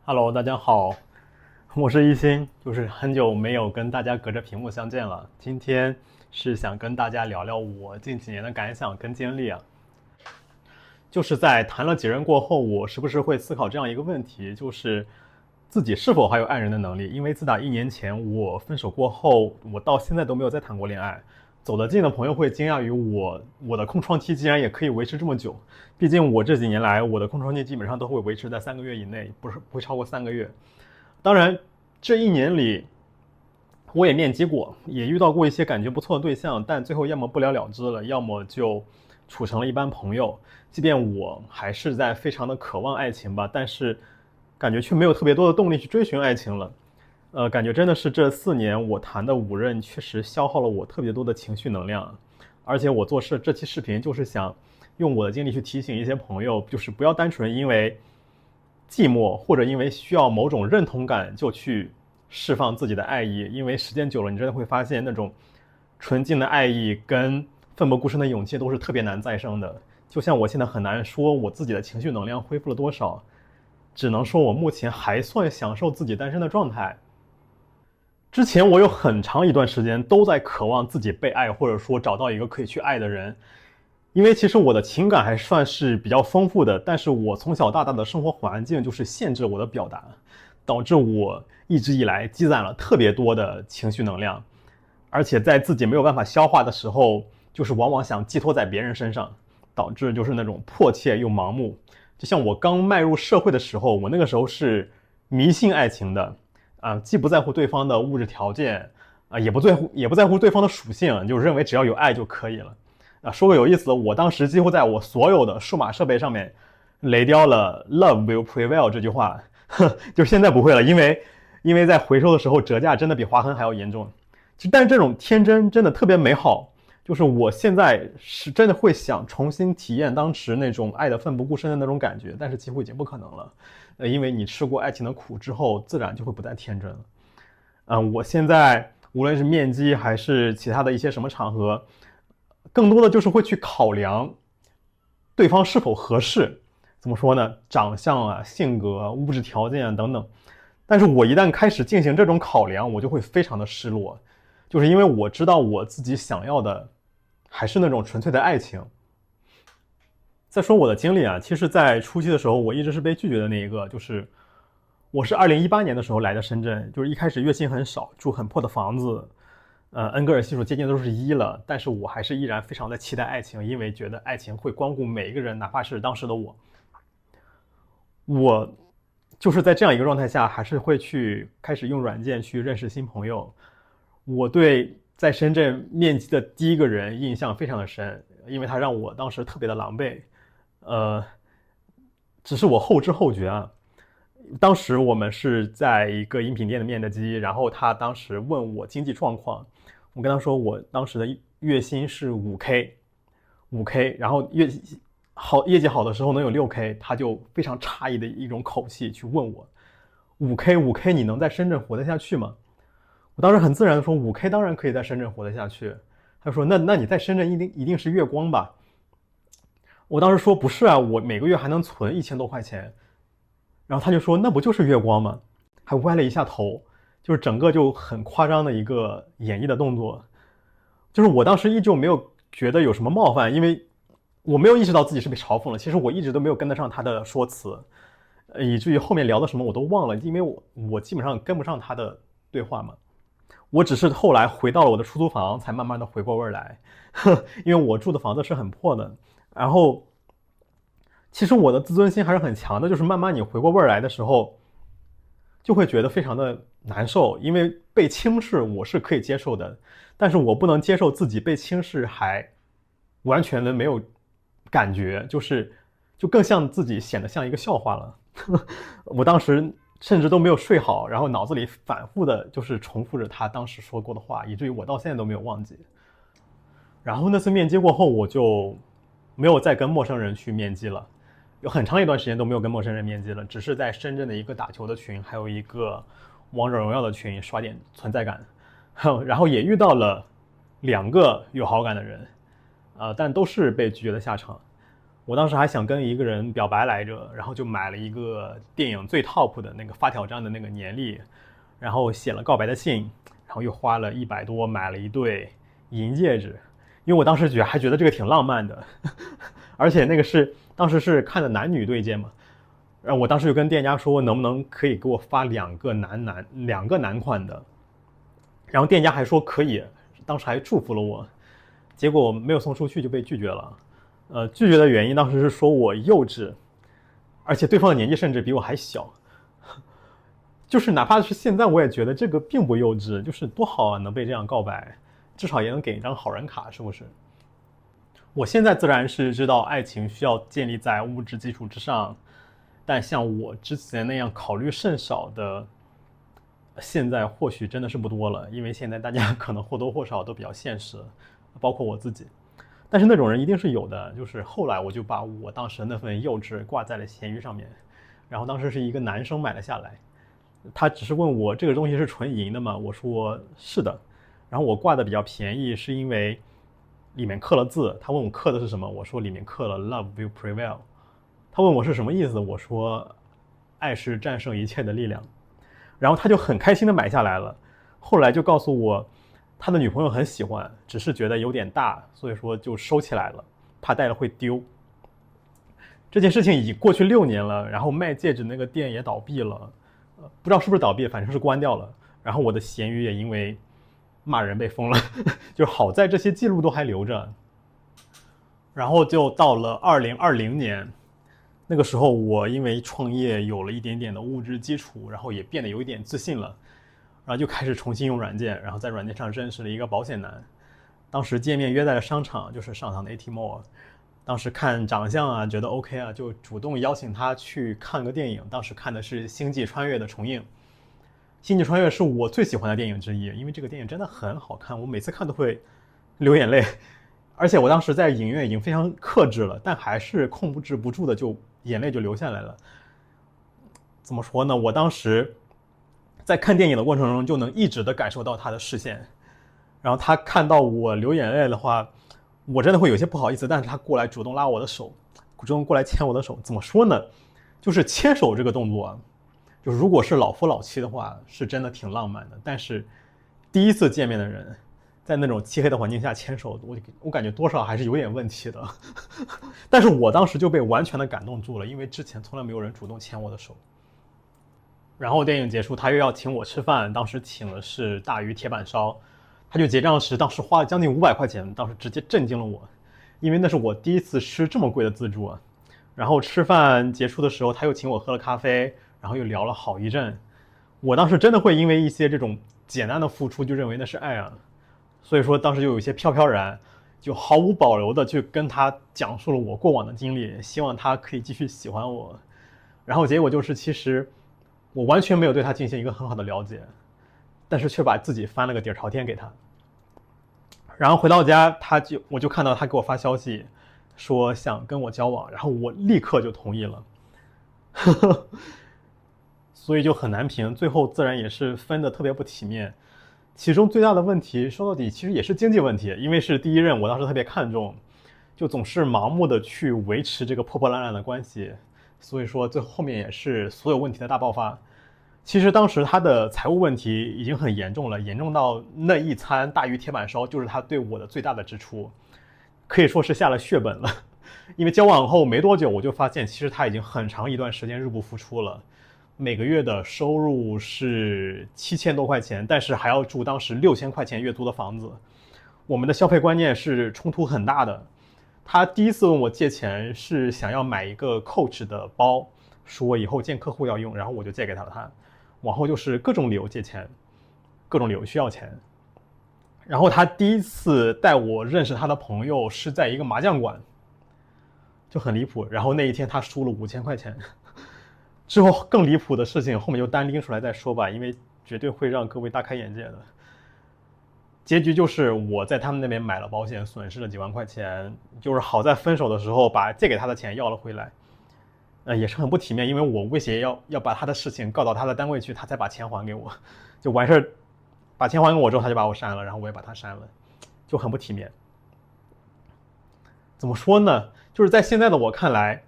Hello，大家好，我是一心，就是很久没有跟大家隔着屏幕相见了。今天是想跟大家聊聊我近几年的感想跟经历啊。就是在谈了几任过后，我时不时会思考这样一个问题，就是自己是否还有爱人的能力？因为自打1年前我分手过后，我到现在都没有再谈过恋爱。走得近的朋友会惊讶于我的空窗期竟然也可以维持这么久。毕竟我这几年来，我的空窗期基本上都会维持在3个月以内，不会超过3个月。当然，这一年里，我也面基过，也遇到过一些感觉不错的对象，但最后要么不了了之了，要么就处成了一般朋友。即便我还是在非常的渴望爱情吧，但是感觉却没有特别多的动力去追寻爱情了。感觉真的是这4年我谈的5任，确实消耗了我特别多的情绪能量。而且我做这期视频就是想用我的经历去提醒一些朋友，就是不要单纯因为寂寞或者因为需要某种认同感就去释放自己的爱意，因为时间久了，你真的会发现那种纯净的爱意跟奋不顾身的勇气都是特别难再生的。就像我现在很难说我自己的情绪能量恢复了多少，只能说我目前还算享受自己单身的状态。之前我有很长一段时间都在渴望自己被爱，或者说找到一个可以去爱的人。因为其实我的情感还算是比较丰富的，但是我从小到大的生活环境就是限制我的表达，导致我一直以来积攒了特别多的情绪能量，而且在自己没有办法消化的时候，就是往往想寄托在别人身上，导致就是那种迫切又盲目。就像我刚迈入社会的时候，我那个时候是迷信爱情的，既不在乎对方的物质条件，也不在乎对方的属性，就认为只要有爱就可以了。说个有意思的，我当时几乎在我所有的数码设备上面雷雕了 "Love will prevail" 这句话，就是现在不会了，因为在回收的时候折价真的比划痕还要严重。但是这种天真真的特别美好，就是我现在是真的会想重新体验当时那种爱的奋不顾身的那种感觉，但是几乎已经不可能了。因为你吃过爱情的苦之后，自然就会不再天真了。我现在无论是面基还是其他的一些什么场合，更多的就是会去考量对方是否合适。怎么说呢？长相啊、性格、物质条件啊等等。但是我一旦开始进行这种考量，我就会非常的失落，就是因为我知道我自己想要的还是那种纯粹的爱情。再说我的经历啊，其实在初期的时候，我一直是被拒绝的那一个，就是我是2018年的时候来的深圳，就是一开始月薪很少，住很破的房子，恩格尔系数接近都是1了，但是我还是依然非常的期待爱情，因为觉得爱情会光顾每一个人，哪怕是当时的我。我就是在这样一个状态下，还是会去开始用软件去认识新朋友。我对在深圳面基的第一个人印象非常的深，因为他让我当时特别的狼狈。呃，只是我后知后觉啊。当时我们是在一个饮品店的面的基，然后他当时问我经济状况，我跟他说我当时的月薪是5K，然后业绩好的时候能有6K，他就非常诧异的一种口气去问我，5K 你能在深圳活得下去吗？我当时很自然的说5K 当然可以在深圳活得下去。他说那你在深圳一定是月光吧？我当时说不是啊，我每个月还能存1000多块钱。然后他就说那不就是月光吗？还歪了一下头，就是整个就很夸张的一个演绎的动作。就是我当时依旧没有觉得有什么冒犯，因为我没有意识到自己是被嘲讽了。其实我一直都没有跟得上他的说辞，以至于后面聊的什么我都忘了，因为我基本上跟不上他的对话嘛。我只是后来回到了我的出租房，才慢慢的回过味儿来，因为我住的房子是很破的。然后，其实我的自尊心还是很强的，就是慢慢你回过味儿来的时候，就会觉得非常的难受，因为被轻视我是可以接受的，但是我不能接受自己被轻视还完全的没有感觉，就更像自己显得像一个笑话了。我当时甚至都没有睡好，然后脑子里反复的就是重复着他当时说过的话，以至于我到现在都没有忘记。然后那次面基过后，我就没有再跟陌生人去面基了，有很长一段时间都没有跟陌生人面基了，只是在深圳的一个打球的群，还有一个王者荣耀的群刷点存在感，然后也遇到了2个有好感的人，但都是被拒绝的下场。我当时还想跟一个人表白来着，然后就买了一个电影最 top 的那个发条章的那个年历，然后写了告白的信，然后又花了100多买了一对银戒指，因为我当时还觉得这个挺浪漫的，而且那个当时是看的男女对戒嘛，然后我当时就跟店家说能不能可以给我发两个男款的，然后店家还说可以，当时还祝福了我，结果没有送出去就被拒绝了。拒绝的原因当时是说我幼稚，而且对方的年纪甚至比我还小。就是哪怕是现在我也觉得这个并不幼稚，就是多好啊，能被这样告白，至少也能给一张好人卡，是不是？我现在自然是知道爱情需要建立在物质基础之上，但像我之前那样考虑甚少的，现在或许真的是不多了，因为现在大家可能或多或少都比较现实，包括我自己。但是那种人一定是有的，就是后来我就把我当时的那份幼稚挂在了闲鱼上面，然后当时是一个男生买了下来，他只是问我这个东西是纯银的吗？我说是的，然后我挂的比较便宜是因为里面刻了字，他问我刻的是什么，我说里面刻了 Love will prevail， 他问我是什么意思，我说爱是战胜一切的力量，然后他就很开心的买下来了，后来就告诉我他的女朋友很喜欢，只是觉得有点大，所以说就收起来了，怕戴了会丢。这件事情已过去6年了，然后卖戒指那个店也倒闭了，不知道是不是倒闭，反正是关掉了。然后我的闲鱼也因为骂人被封了，就好在这些记录都还留着。然后就到了2020年，那个时候我因为创业有了一点点的物质基础，然后也变得有一点自信了，然后就开始重新用软件，然后在软件上认识了一个保险男，当时见面约在了商场，就是上海的 AT Mall， 当时看长相啊觉得 OK 啊，就主动邀请他去看个电影，当时看的是《星际穿越》的重映，《星际穿越》是我最喜欢的电影之一，因为这个电影真的很好看，我每次看都会流眼泪，而且我当时在影院已经非常克制了，但还是控制不住的就眼泪就流下来了。怎么说呢，我当时在看电影的过程中就能一直的感受到他的视线，然后他看到我流眼泪的话，我真的会有些不好意思，但是他过来主动拉我的手，主动过来牵我的手，怎么说呢，就是牵手这个动作，就是如果是老夫老妻的话是真的挺浪漫的，但是第一次见面的人在那种漆黑的环境下牵手，我感觉多少还是有点问题的。但是我当时就被完全的感动住了，因为之前从来没有人主动牵我的手。然后电影结束，他又要请我吃饭，当时请的是大鱼铁板烧，他就结账时，当时花了将近500块钱，当时直接震惊了我，因为那是我第一次吃这么贵的自助啊。然后吃饭结束的时候，他又请我喝了咖啡，然后又聊了好一阵。我当时真的会因为一些这种简单的付出就认为那是爱啊，所以说当时就有一些飘飘然，就毫无保留的去跟他讲述了我过往的经历，希望他可以继续喜欢我。然后结果就是其实我完全没有对他进行一个很好的了解，但是却把自己翻了个底朝天给他。然后回到家，我就看到他给我发消息，说想跟我交往，然后我立刻就同意了。所以就很难评，最后自然也是分的特别不体面。其中最大的问题说到底其实也是经济问题，因为是第一任，我当时特别看重，就总是盲目的去维持这个破破烂烂的关系，所以说最后面也是所有问题的大爆发。其实当时他的财务问题已经很严重了，严重到那一餐大鱼铁板烧就是他对我的最大的支出，可以说是下了血本了。因为交往后没多久，我就发现其实他已经很长一段时间入不敷出了，每个月的收入是7000多块钱，但是还要住当时6000块钱月租的房子，我们的消费观念是冲突很大的。他第一次问我借钱是想要买一个 Coach 的包，说以后见客户要用，然后我就借给他，往后就是各种理由借钱，各种理由需要钱。然后他第一次带我认识他的朋友是在一个麻将馆，就很离谱。然后那一天他输了5000块钱。之后更离谱的事情后面就单拎出来再说吧，因为绝对会让各位大开眼界的。结局就是我在他们那边买了保险，损失了几万块钱，就是好在分手的时候把借给他的钱要了回来。也是很不体面，因为我威胁要把他的事情告到他的单位去，他才把钱还给我，就完事儿，把钱还给我之后他就把我删了，然后我也把他删了，就很不体面。怎么说呢？就是在现在的我看来，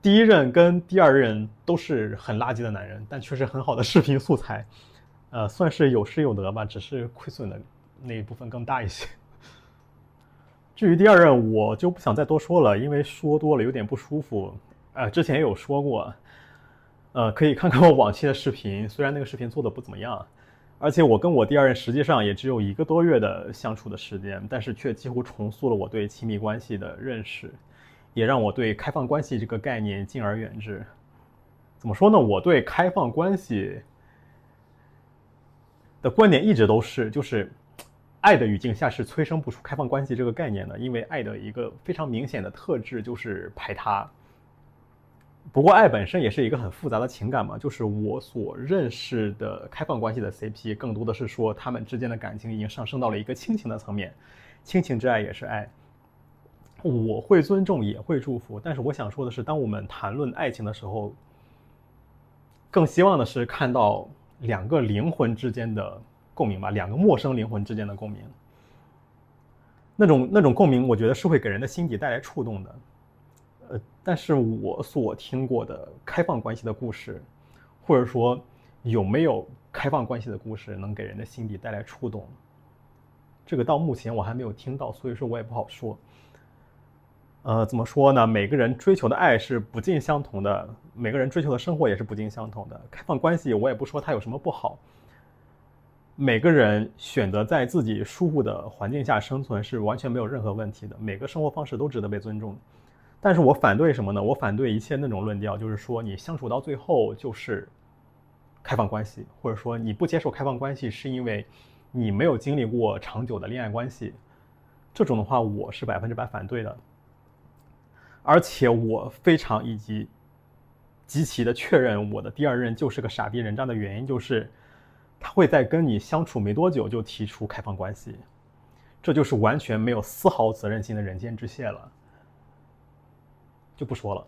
第一任跟第二任都是很垃圾的男人，但却是很好的视频素材，算是有失有得吧，只是亏损的那一部分更大一些。至于第二任，我就不想再多说了，因为说多了有点不舒服。之前也有说过，可以看看我往期的视频，虽然那个视频做的不怎么样，而且我跟我第二任实际上也只有1个多月的相处的时间，但是却几乎重塑了我对亲密关系的认识，也让我对开放关系这个概念敬而远之。怎么说呢？我对开放关系的观点一直都是，就是爱的语境下是催生不出开放关系这个概念的，因为爱的一个非常明显的特质就是排他。不过爱本身也是一个很复杂的情感嘛，就是我所认识的开放关系的 CP 更多的是说他们之间的感情已经上升到了一个亲情的层面，亲情之爱也是爱。我会尊重也会祝福，但是我想说的是，当我们谈论爱情的时候，更希望的是看到2个灵魂之间的共鸣吧，2个陌生灵魂之间的共鸣。那种共鸣，我觉得是会给人的心底带来触动的。但是我所听过的开放关系的故事，或者说有没有开放关系的故事能给人的心底带来触动，这个到目前我还没有听到，所以说我也不好说。怎么说呢？每个人追求的爱是不尽相同的，每个人追求的生活也是不尽相同的。开放关系我也不说它有什么不好，每个人选择在自己舒服的环境下生存是完全没有任何问题的，每个生活方式都值得被尊重。但是我反对什么呢？我反对一切那种论调，就是说你相处到最后就是开放关系，或者说你不接受开放关系是因为你没有经历过长久的恋爱关系，这种的话我是100%反对的。而且我非常极其的确认我的第二任就是个傻逼人渣的原因，就是他会在跟你相处没多久就提出开放关系，这就是完全没有丝毫责任心的人间之蟹了。就不说了。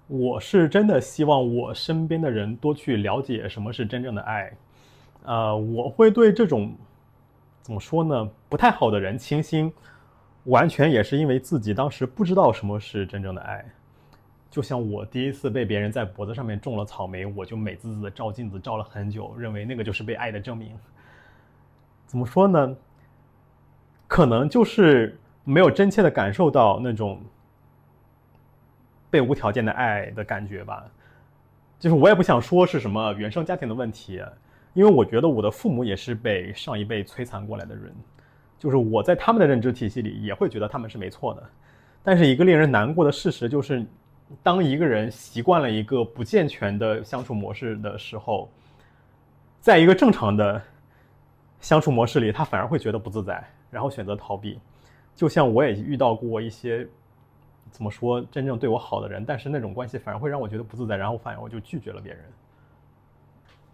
我是真的希望我身边的人多去了解什么是真正的爱。我会对这种怎么说呢，不太好的人倾心，完全也是因为自己当时不知道什么是真正的爱。就像我第一次被别人在脖子上面种了草莓，我就美滋滋的照镜子照了很久，认为那个就是被爱的证明。怎么说呢，可能就是没有真切的感受到那种被无条件的爱的感觉吧。就是我也不想说是什么原生家庭的问题，因为我觉得我的父母也是被上一辈摧残过来的人，就是我在他们的认知体系里也会觉得他们是没错的。但是一个令人难过的事实就是，当一个人习惯了一个不健全的相处模式的时候，在一个正常的相处模式里，他反而会觉得不自在，然后选择逃避。就像我也遇到过一些怎么说真正对我好的人，但是那种关系反而会让我觉得不自在，然后反而我就拒绝了别人。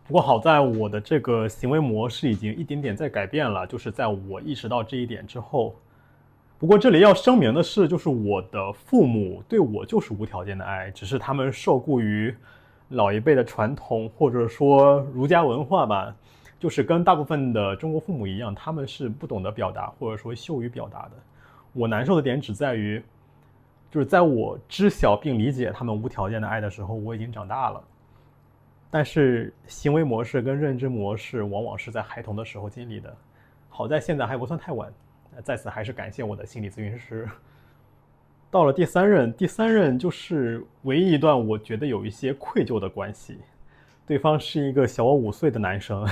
不过好在我的这个行为模式已经一点点在改变了，就是在我意识到这一点之后。不过这里要声明的是，就是我的父母对我就是无条件的爱，只是他们受雇于老一辈的传统，或者说儒家文化吧，就是跟大部分的中国父母一样，他们是不懂得表达，或者说羞于表达的。我难受的点只在于，就是在我知晓并理解他们无条件的爱的时候，我已经长大了。但是行为模式跟认知模式往往是在孩童的时候经历的，好在现在还不算太晚。在此还是感谢我的心理咨询师。到了第三任就是唯一一段我觉得有一些愧疚的关系。对方是一个小我5岁的男生，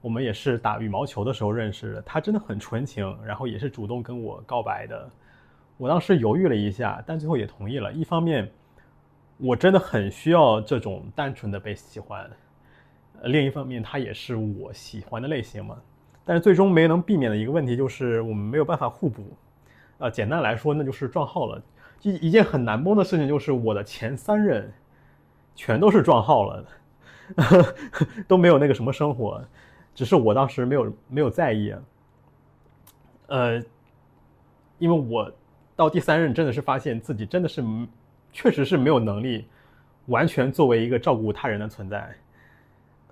我们也是打羽毛球的时候认识的，他真的很纯情，然后也是主动跟我告白的。我当时犹豫了一下，但最后也同意了。一方面我真的很需要这种单纯的被喜欢，另一方面他也是我喜欢的类型嘛。但是最终没能避免的一个问题就是我们没有办法互补。简单来说那就是撞号了。一件很难崩的事情就是我的前3任全都是撞号了，都没有那个什么生活，只是我当时没有在意。因为我到第3任真的是发现自己真的是确实是没有能力完全作为一个照顾他人的存在。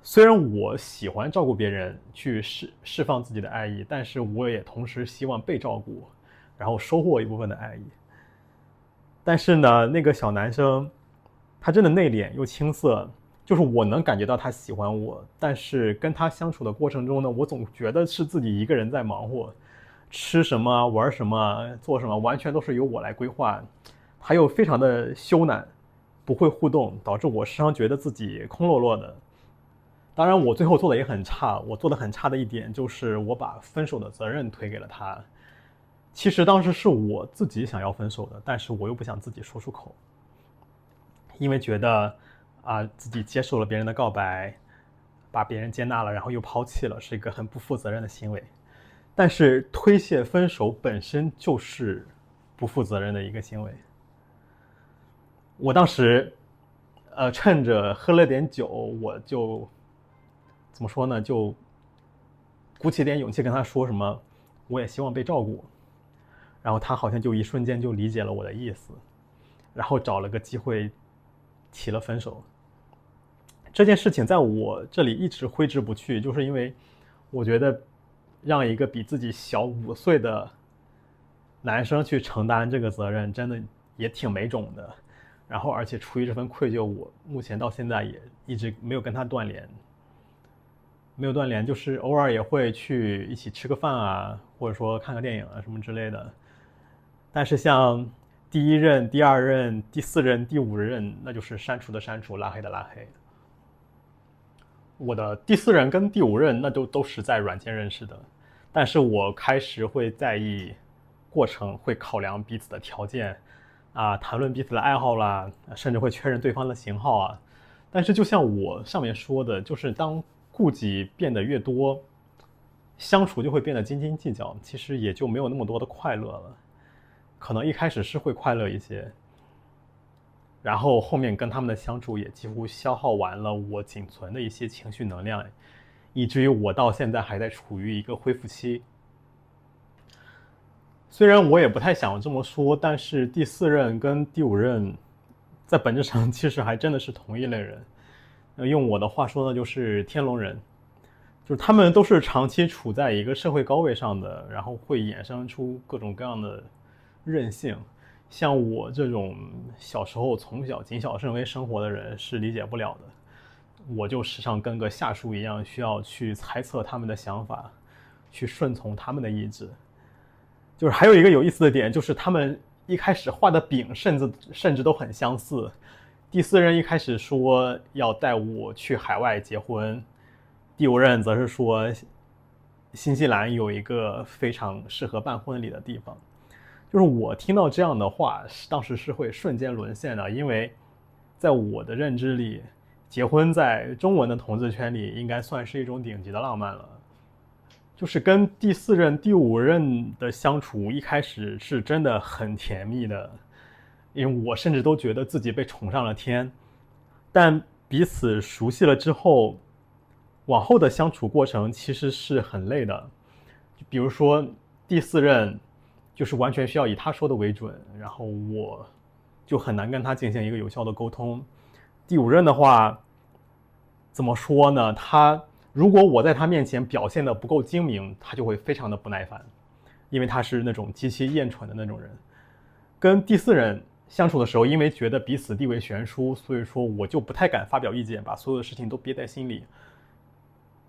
虽然我喜欢照顾别人，去释放自己的爱意，但是我也同时希望被照顾，然后收获一部分的爱意。但是呢，那个小男生他真的内敛又青涩，就是我能感觉到他喜欢我，但是跟他相处的过程中呢，我总觉得是自己一个人在忙活，吃什么玩什么做什么完全都是由我来规划，他又非常的羞赧，不会互动，导致我时常觉得自己空落落的。当然我最后做的也很差，我做的很差的一点就是我把分手的责任推给了他。其实当时是我自己想要分手的，但是我又不想自己说出口，因为觉得自己接受了别人的告白，把别人接纳了，然后又抛弃了，是一个很不负责任的行为。但是推卸分手本身就是不负责任的一个行为。我当时趁着喝了点酒，我就怎么说呢，就鼓起点勇气跟他说什么我也希望被照顾，然后他好像就一瞬间就理解了我的意思，然后找了个机会提了分手。这件事情在我这里一直挥之不去，就是因为我觉得让一个比自己小5岁的男生去承担这个责任真的也挺没种的，然后而且出于这份愧疚，我目前到现在也一直没有跟他断联，就是偶尔也会去一起吃个饭啊，或者说看个电影啊什么之类的。但是像第1任、第2任、第4任、第5任，那就是删除的删除，拉黑的拉黑。我的第4任跟第5任那都是在软件认识的，但是我开始会在意过程，会考量彼此的条件谈论彼此的爱好啦，甚至会确认对方的型号啊。但是就像我上面说的，就是当顾忌变得越多，相处就会变得斤斤计较，其实也就没有那么多的快乐了。可能一开始是会快乐一些，然后后面跟他们的相处也几乎消耗完了我仅存的一些情绪能量，以至于我到现在还在处于一个恢复期。虽然我也不太想这么说，但是第4任跟第5任在本质上其实还真的是同一类人。用我的话说呢，就是天龙人，就是他们都是长期处在一个社会高位上的，然后会衍生出各种各样的任性。像我这种小时候从小谨小慎微生活的人是理解不了的，我就时常跟个下属一样，需要去猜测他们的想法，去顺从他们的意志。就是还有一个有意思的点，就是他们一开始画的饼甚至都很相似。第4任一开始说要带我去海外结婚，第5任则是说新西兰有一个非常适合办婚礼的地方。就是我听到这样的话，当时是会瞬间沦陷的，因为在我的认知里，结婚在中文的同志圈里应该算是一种顶级的浪漫了。就是跟第4任、第5任的相处，一开始是真的很甜蜜的，因为我甚至都觉得自己被宠上了天。但彼此熟悉了之后，往后的相处过程其实是很累的。比如说第4任就是完全需要以他说的为准，然后我就很难跟他进行一个有效的沟通。第5任的话怎么说呢，如果我在他面前表现的不够精明，他就会非常的不耐烦，因为他是那种极其厌蠢的那种人。跟第4任相处的时候，因为觉得彼此地位悬殊，所以说我就不太敢发表意见，把所有的事情都憋在心里。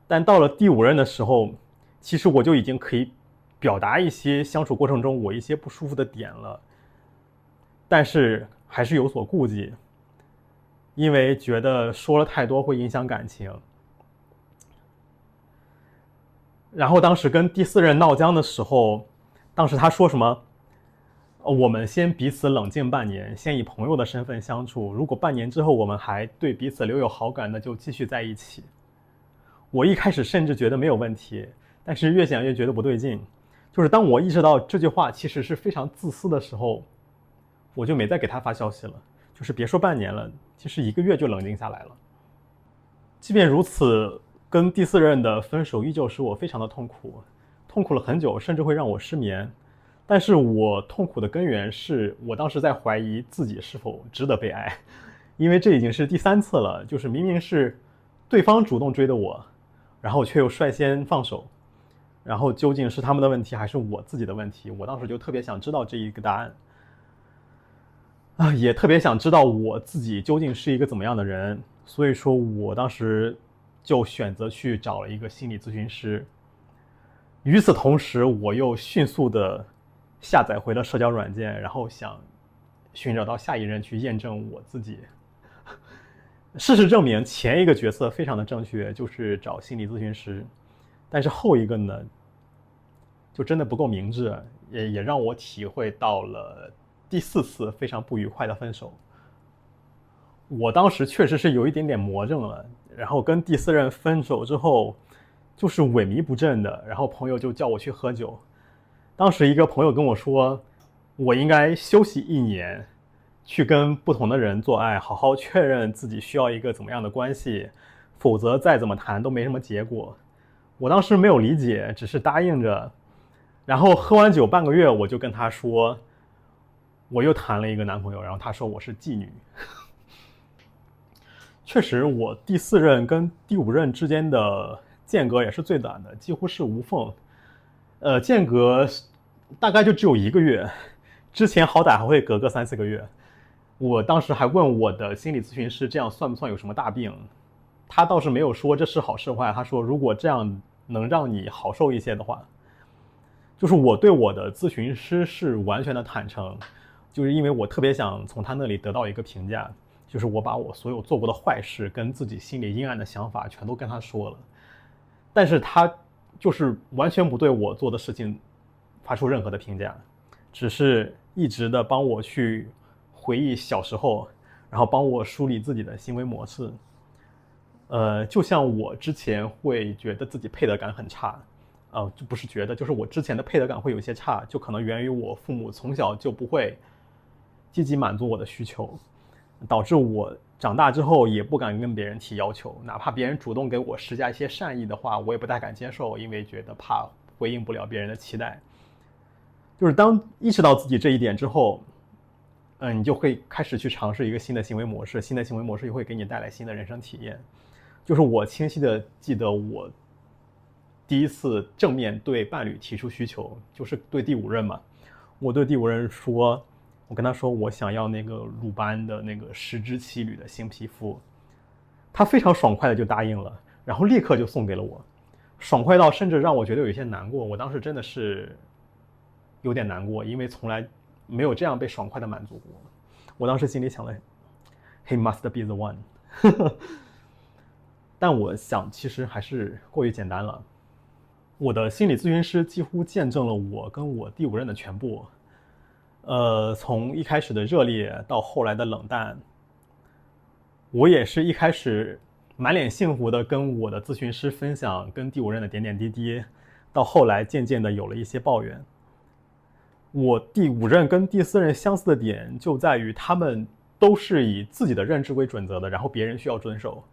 但到了第5任的时候，其实我就已经可以表达一些相处过程中我一些不舒服的点了，但是还是有所顾忌，因为觉得说了太多会影响感情。然后当时跟第4任闹僵的时候，当时他说什么我们先彼此冷静半年，先以朋友的身份相处，如果半年之后我们还对彼此留有好感，那就继续在一起。我一开始甚至觉得没有问题，但是越想越觉得不对劲。就是当我意识到这句话其实是非常自私的时候，我就没再给他发消息了，就是别说半年了，其实1个月就冷静下来了。即便如此，跟第4任的分手依旧使我非常的痛苦了很久，甚至会让我失眠。但是我痛苦的根源是我当时在怀疑自己是否值得被爱，因为这已经是第3次了，就是明明是对方主动追的我，然后却又率先放手，然后究竟是他们的问题还是我自己的问题？我当时就特别想知道这一个答案。也特别想知道我自己究竟是一个怎么样的人，所以说我当时就选择去找了一个心理咨询师。与此同时，我又迅速的下载回了社交软件，然后想寻找到下一任去验证我自己。事实证明，前一个决策非常的正确，就是找心理咨询师，但是后一个呢，就真的不够明智，也让我体会到了第4次非常不愉快的分手。我当时确实是有一点点魔怔了，然后跟第4任分手之后，就是萎靡不振的，然后朋友就叫我去喝酒。当时一个朋友跟我说，我应该休息1年，去跟不同的人做爱，好好确认自己需要一个怎么样的关系，否则再怎么谈都没什么结果。我当时没有理解，只是答应着。然后喝完酒半个月，我就跟他说，我又谈了一个男朋友，然后他说我是妓女。确实，我第4任跟第5任之间的间隔也是最短的，几乎是无缝。间隔大概就只有1个月，之前好歹还会隔个3、4个月。我当时还问我的心理咨询师，这样算不算有什么大病？他倒是没有说这是好是坏，他说如果这样能让你好受一些的话。就是我对我的咨询师是完全的坦诚，就是因为我特别想从他那里得到一个评价，就是我把我所有做过的坏事跟自己心里阴暗的想法全都跟他说了，但是他就是完全不对我做的事情发出任何的评价，只是一直的帮我去回忆小时候，然后帮我梳理自己的行为模式。就像我之前会觉得自己配得感很差，就不是觉得，就是我之前的配得感会有些差，就可能源于我父母从小就不会积极满足我的需求，导致我长大之后也不敢跟别人提要求，哪怕别人主动给我施加一些善意的话，我也不太敢接受，因为觉得怕回应不了别人的期待。就是当意识到自己这一点之后，你就会开始去尝试一个新的行为模式，新的行为模式也会给你带来新的人生体验。就是我清晰的记得我第一次正面对伴侣提出需求，就是对第5任嘛。我对第5任说，我跟他说我想要那个鲁班的那个10支7缕的新皮肤，他非常爽快的就答应了，然后立刻就送给了我，爽快到甚至让我觉得有些难过。我当时真的是有点难过，因为从来没有这样被爽快的满足过。我当时心里想了 He must be the one 但我想其实还是过于简单了。我的心理咨询师几乎见证了我跟我第5任的全部，从一开始的热烈到后来的冷淡。我也是一开始满脸幸福的跟我的咨询师分享跟第5任的点点滴滴，到后来渐渐的有了一些抱怨。我第5任跟第4任相似的点就在于他们都是以自己的认知为准则的，然后别人需要遵守。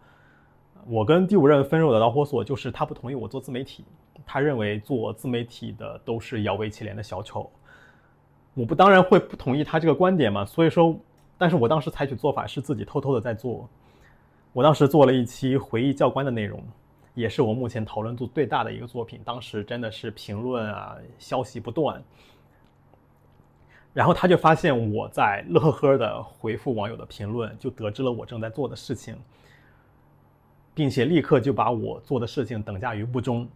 我跟第5任分手的导火索就是他不同意我做自媒体，他认为做自媒体的都是摇尾乞怜的小丑。我当然会不同意他这个观点嘛，所以说，但是我当时采取做法是自己偷偷的在做。我当时做了一期回忆教官的内容，也是我目前讨论度最大的一个作品，当时真的是评论啊消息不断。然后他就发现我在乐呵呵的回复网友的评论，就得知了我正在做的事情，并且立刻就把我做的事情等价于不忠。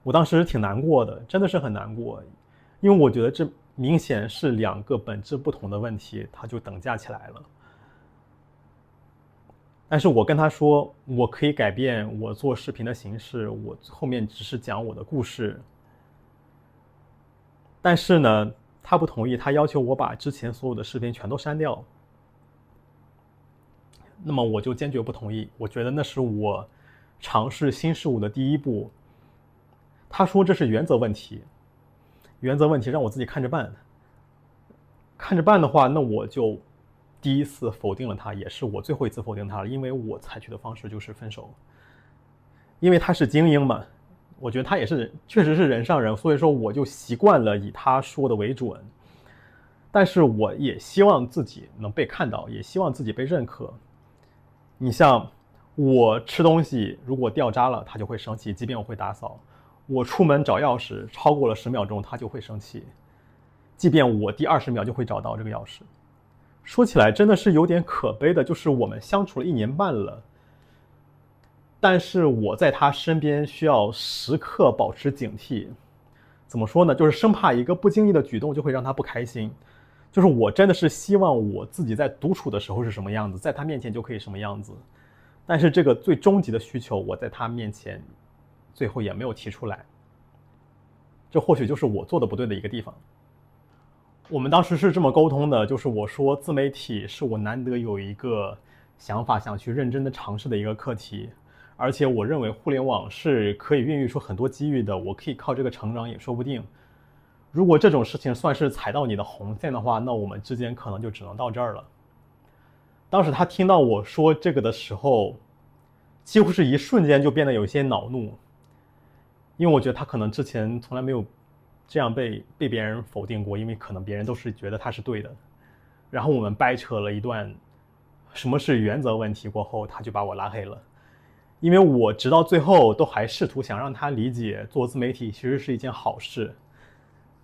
我当时挺难过的，真的是很难过，因为我觉得这明显是2个本质不同的问题，它就等价起来了。但是我跟他说，我可以改变我做视频的形式，我后面只是讲我的故事。但是呢，他不同意，他要求我把之前所有的视频全都删掉。那么我就坚决不同意，我觉得那是我尝试新事物的第一步。他说这是原则问题，原则问题让我自己看着办。看着办的话，那我就第一次否定了他，也是我最后一次否定他了，因为我采取的方式就是分手。因为他是精英嘛，我觉得他也是确实是人上人，所以说我就习惯了以他说的为准。但是我也希望自己能被看到，也希望自己被认可。你像我吃东西如果掉渣了，他就会生气，即便我会打扫。我出门找钥匙超过了10秒钟，他就会生气，即便我第20秒就会找到这个钥匙。说起来真的是有点可悲的，就是我们相处了1年半了，但是我在他身边需要时刻保持警惕。怎么说呢？就是生怕一个不经意的举动就会让他不开心。就是我真的是希望我自己在独处的时候是什么样子，在他面前就可以什么样子。但是这个最终极的需求，我在他面前最后也没有提出来。这或许就是我做的不对的一个地方。我们当时是这么沟通的，就是我说自媒体是我难得有一个想法想去认真的尝试的一个课题，而且我认为互联网是可以孕育出很多机遇的，我可以靠这个成长也说不定。如果这种事情算是踩到你的红线的话，那我们之间可能就只能到这儿了。当时他听到我说这个的时候，几乎是一瞬间就变得有些恼怒，因为我觉得他可能之前从来没有这样被别人否定过，因为可能别人都是觉得他是对的。然后我们掰扯了一段什么是原则问题过后，他就把我拉黑了。因为我直到最后都还试图想让他理解做自媒体其实是一件好事，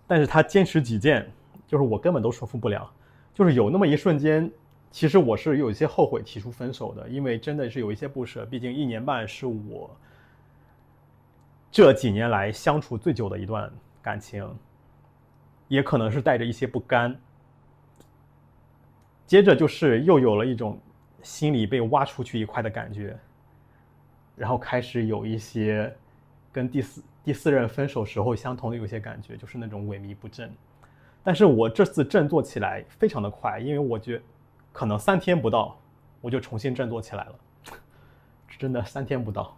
但是他坚持己见，就是我根本都说服不了。就是有那么一瞬间，其实我是有一些后悔提出分手的，因为真的是有一些不舍，毕竟1年半是我这几年来相处最久的一段感情，也可能是带着一些不甘。接着就是又有了一种心里被挖出去一块的感觉，然后开始有一些跟第四任分手时候相同的有些感觉，就是那种萎靡不振。但是我这次振作起来非常的快，因为我觉得可能3天不到我就重新振作起来了，真的3天不到。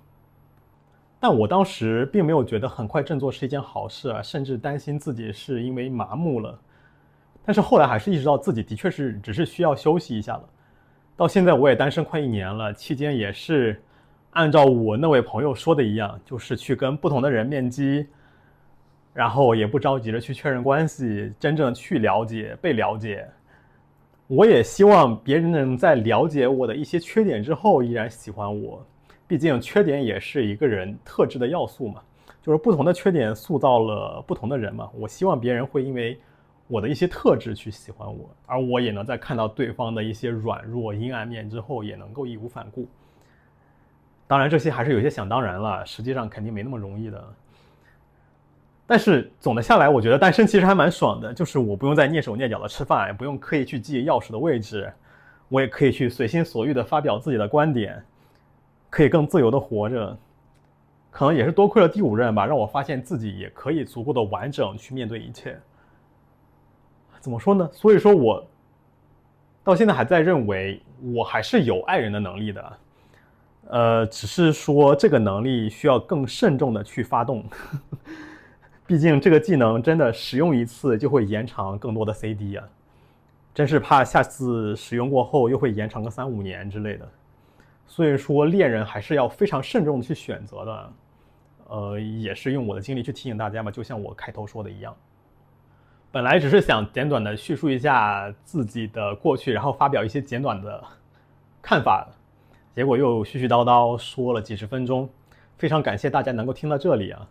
但我当时并没有觉得很快振作是一件好事啊，甚至担心自己是因为麻木了。但是后来还是意识到自己的确是只是需要休息一下了。到现在我也单身快1年了，期间也是按照我那位朋友说的一样，就是去跟不同的人面基，然后也不着急着去确认关系，真正去了解被了解。我也希望别人能在了解我的一些缺点之后依然喜欢我，毕竟缺点也是一个人特质的要素嘛，就是不同的缺点塑造了不同的人嘛。我希望别人会因为我的一些特质去喜欢我，而我也能在看到对方的一些软弱阴暗面之后也能够义无反顾。当然这些还是有些想当然了，实际上肯定没那么容易的。但是总的下来，我觉得单身其实还蛮爽的，就是我不用再蹑手蹑脚的吃饭，也不用刻意去记钥匙的位置，我也可以去随心所欲的发表自己的观点，可以更自由的活着。可能也是多亏了第5任吧，让我发现自己也可以足够的完整去面对一切。怎么说呢？所以说我到现在还在认为我还是有爱人的能力的，只是说这个能力需要更慎重的去发动。毕竟这个技能真的使用一次就会延长更多的 CD 啊，真是怕下次使用过后又会延长个3、5年之类的。所以说恋人还是要非常慎重的去选择的。也是用我的经历去提醒大家嘛，就像我开头说的一样。本来只是想简短的叙述一下自己的过去，然后发表一些简短的看法，结果又絮絮叨叨说了几十分钟。非常感谢大家能够听到这里啊。